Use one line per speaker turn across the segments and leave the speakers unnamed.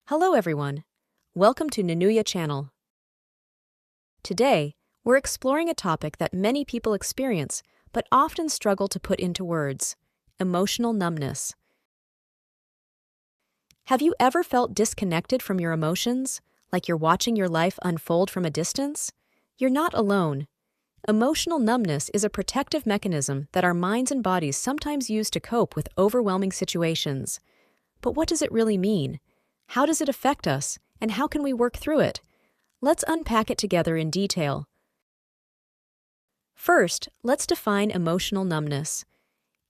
Hello everyone. Welcome to Nanuya channel. Today, we're exploring a topic that many people experience but often struggle to put into words: emotional numbness. Have you ever felt disconnected from your emotions, like you're watching your life unfold from a distance? You're not alone. Emotional numbness is a protective mechanism that our minds and bodies sometimes use to cope with overwhelming situations. But what does it really mean? How does it affect us, and how can we work through it? Let's unpack it together in detail. First, let's define emotional numbness.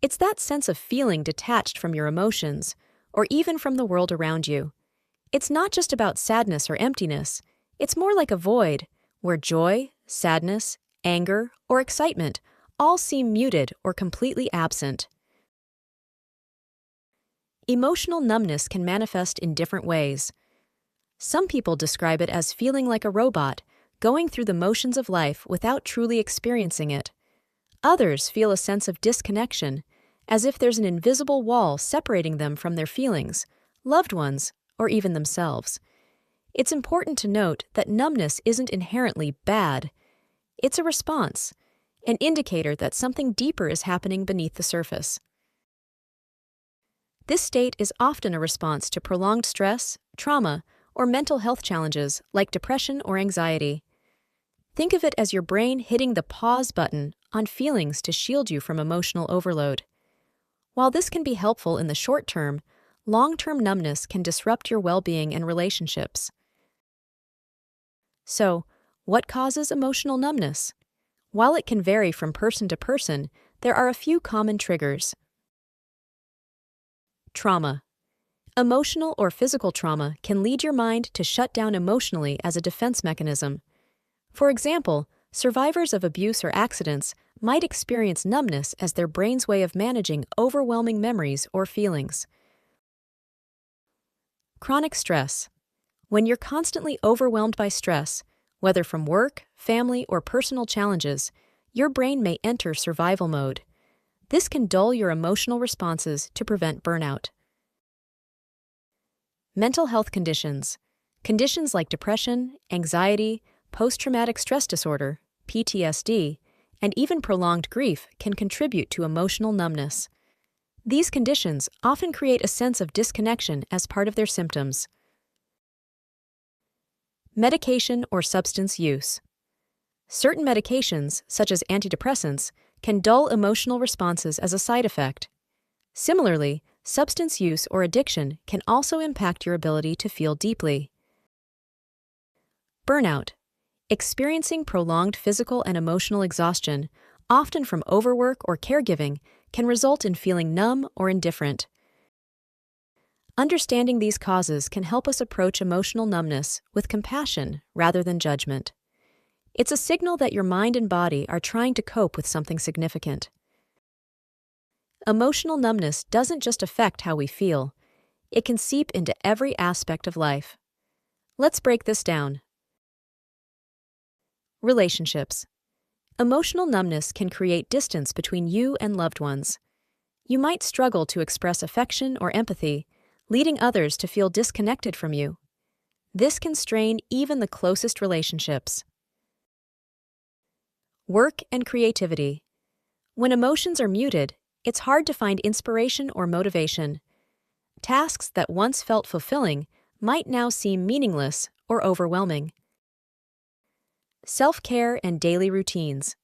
It's that sense of feeling detached from your emotions, or even from the world around you. It's not just about sadness or emptiness. It's more like a void, where joy, sadness, anger, or excitement all seem muted or completely absent. Emotional numbness can manifest in different ways. Some people describe it as feeling like a robot, going through the motions of life without truly experiencing it. Others feel a sense of disconnection, as if there's an invisible wall separating them from their feelings, loved ones, or even themselves. It's important to note that numbness isn't inherently bad. It's a response, an indicator that something deeper is happening beneath the surface. This state is often a response to prolonged stress, trauma, or mental health challenges like depression or anxiety. Think of it as your brain hitting the pause button on feelings to shield you from emotional overload. While this can be helpful in the short term, long-term numbness can disrupt your well-being and relationships. So, what causes emotional numbness? While it can vary from person to person, there are a few common triggers. Trauma. Emotional or physical trauma can lead your mind to shut down emotionally as a defense mechanism. For example, survivors of abuse or accidents might experience numbness as their brain's way of managing overwhelming memories or feelings. Chronic stress. When you're constantly overwhelmed by stress, whether from work, family, or personal challenges, your brain may enter survival mode. This can dull your emotional responses to prevent burnout. Mental health conditions. Conditions like depression, anxiety, post-traumatic stress disorder, PTSD, and even prolonged grief can contribute to emotional numbness. These conditions often create a sense of disconnection as part of their symptoms. Medication or substance use. Certain medications, such as antidepressants, can dull emotional responses as a side effect. Similarly, substance use or addiction can also impact your ability to feel deeply. Burnout. Experiencing prolonged physical and emotional exhaustion, often from overwork or caregiving, can result in feeling numb or indifferent. Understanding these causes can help us approach emotional numbness with compassion rather than judgment. It's a signal that your mind and body are trying to cope with something significant. Emotional numbness doesn't just affect how we feel. It can seep into every aspect of life. Let's break this down. Relationships. Emotional numbness can create distance between you and loved ones. You might struggle to express affection or empathy, leading others to feel disconnected from you. This can strain even the closest relationships. Work and creativity. When emotions are muted, it's hard to find inspiration or motivation. Tasks that once felt fulfilling might now seem meaningless or overwhelming. Self-care and daily routines.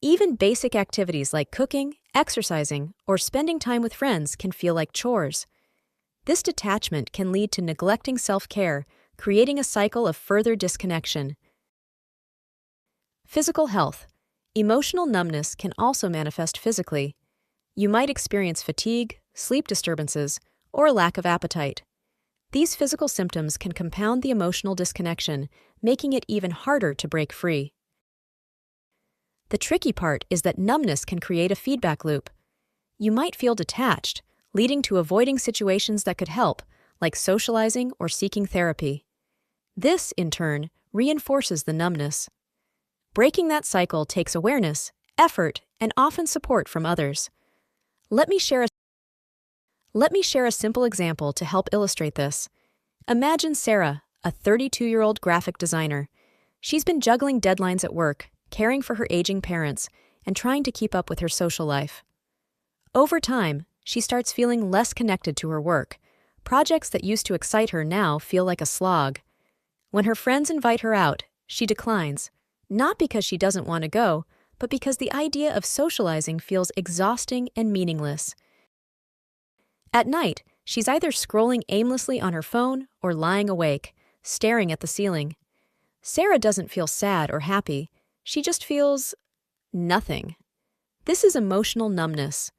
Even basic activities like cooking, exercising, or spending time with friends can feel like chores. This detachment can lead to neglecting self-care, creating a cycle of further disconnection. Physical health. Emotional numbness can also manifest physically. You might experience fatigue, sleep disturbances, or a lack of appetite. These physical symptoms can compound the emotional disconnection, making it even harder to break free. The tricky part is that numbness can create a feedback loop. You might feel detached, leading to avoiding situations that could help, like socializing or seeking therapy. This, in turn, reinforces the numbness. Breaking that cycle takes awareness, effort, and often support from others. Let me share a simple example to help illustrate this. Imagine Sarah, a 32-year-old graphic designer. She's been juggling deadlines at work, caring for her aging parents, and trying to keep up with her social life. Over time, she starts feeling less connected to her work. Projects that used to excite her now feel like a slog. When her friends invite her out, she declines, not because she doesn't want to go, but because the idea of socializing feels exhausting and meaningless. At night, she's either scrolling aimlessly on her phone or lying awake, staring at the ceiling. Sarah doesn't feel sad or happy. She just feels nothing. This is emotional numbness.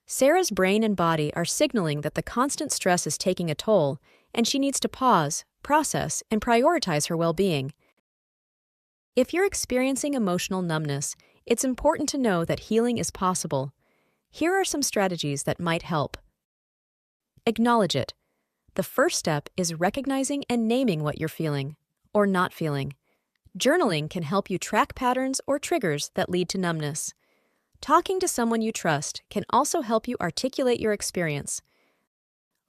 Sarah's brain and body are signaling that the constant stress is taking a toll, and she needs to pause, process, and prioritize her well-being. If you're experiencing emotional numbness, it's important to know that healing is possible. Here are some strategies that might help. Acknowledge it. The first step is recognizing and naming what you're feeling, or not feeling. Journaling can help you track patterns or triggers that lead to numbness. Talking to someone you trust can also help you articulate your experience.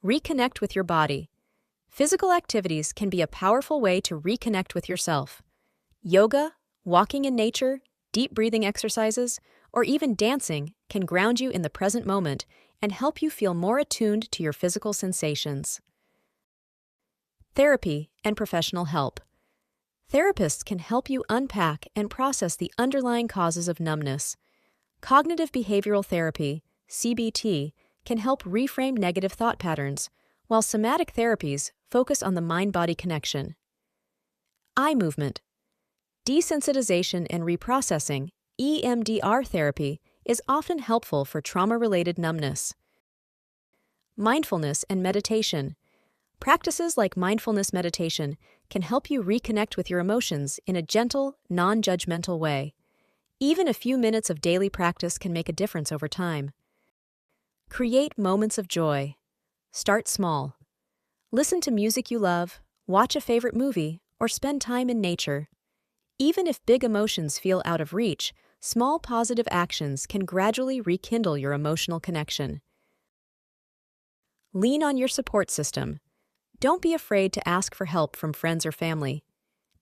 Reconnect with your body. Physical activities can be a powerful way to reconnect with yourself. Yoga, walking in nature, deep breathing exercises, or even dancing can ground you in the present moment and help you feel more attuned to your physical sensations. Therapy and professional help. Therapists can help you unpack and process the underlying causes of numbness. Cognitive behavioral therapy, CBT, can help reframe negative thought patterns, while somatic therapies focus on the mind-body connection. Eye movement. Desensitization and reprocessing, EMDR therapy, is often helpful for trauma-related numbness. Mindfulness and meditation. Practices like mindfulness meditation can help you reconnect with your emotions in a gentle, non-judgmental way. Even a few minutes of daily practice can make a difference over time. Create moments of joy. Start small. Listen to music you love, watch a favorite movie, or spend time in nature. Even if big emotions feel out of reach, small positive actions can gradually rekindle your emotional connection. Lean on your support system. Don't be afraid to ask for help from friends or family.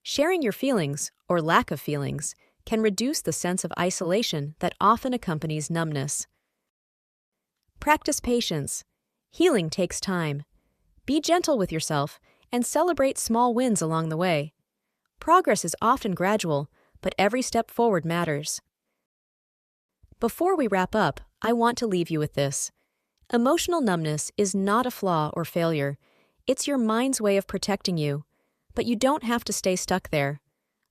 Sharing your feelings, or lack of feelings, can reduce the sense of isolation that often accompanies numbness. Practice patience. Healing takes time. Be gentle with yourself and celebrate small wins along the way. Progress is often gradual, but every step forward matters. Before we wrap up, I want to leave you with this. Emotional numbness is not a flaw or failure. It's your mind's way of protecting you. But you don't have to stay stuck there.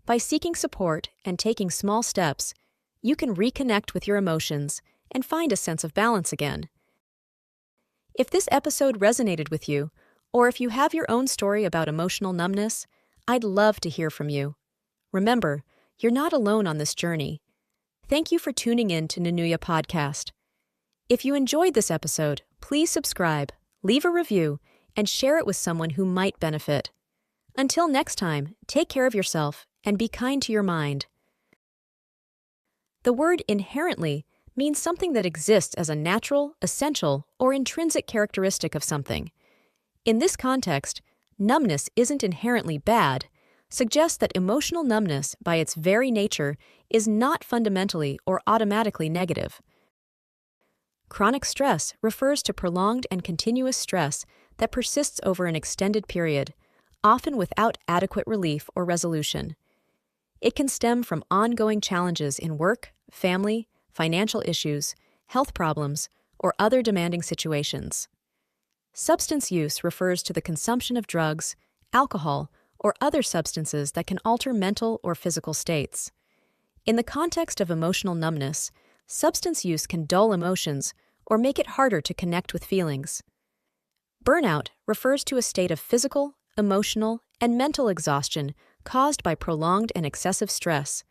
By seeking support and taking small steps, you can reconnect with your emotions and find a sense of balance again. If this episode resonated with you, or if you have your own story about emotional numbness, I'd love to hear from you. Remember, you're not alone on this journey. Thank you for tuning in to Nunuya Podcast. If you enjoyed this episode, please subscribe, leave a review, and share it with someone who might benefit. Until next time, take care of yourself and be kind to your mind. The word inherently means something that exists as a natural, essential, or intrinsic characteristic of something. In this context, numbness isn't inherently bad, suggests that emotional numbness, by its very nature, is not fundamentally or automatically negative. Chronic stress refers to prolonged and continuous stress that persists over an extended period, often without adequate relief or resolution. It can stem from ongoing challenges in work, family, financial issues, health problems, or other demanding situations. Substance use refers to the consumption of drugs, alcohol, or other substances that can alter mental or physical states. In the context of emotional numbness, substance use can dull emotions or make it harder to connect with feelings. Burnout refers to a state of physical, emotional, and mental exhaustion caused by prolonged and excessive stress.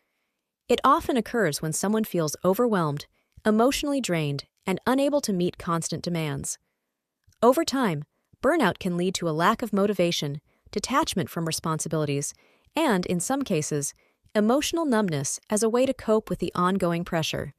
It often occurs when someone feels overwhelmed, emotionally drained, and unable to meet constant demands. Over time, burnout can lead to a lack of motivation, detachment from responsibilities, and, in some cases, emotional numbness as a way to cope with the ongoing pressure.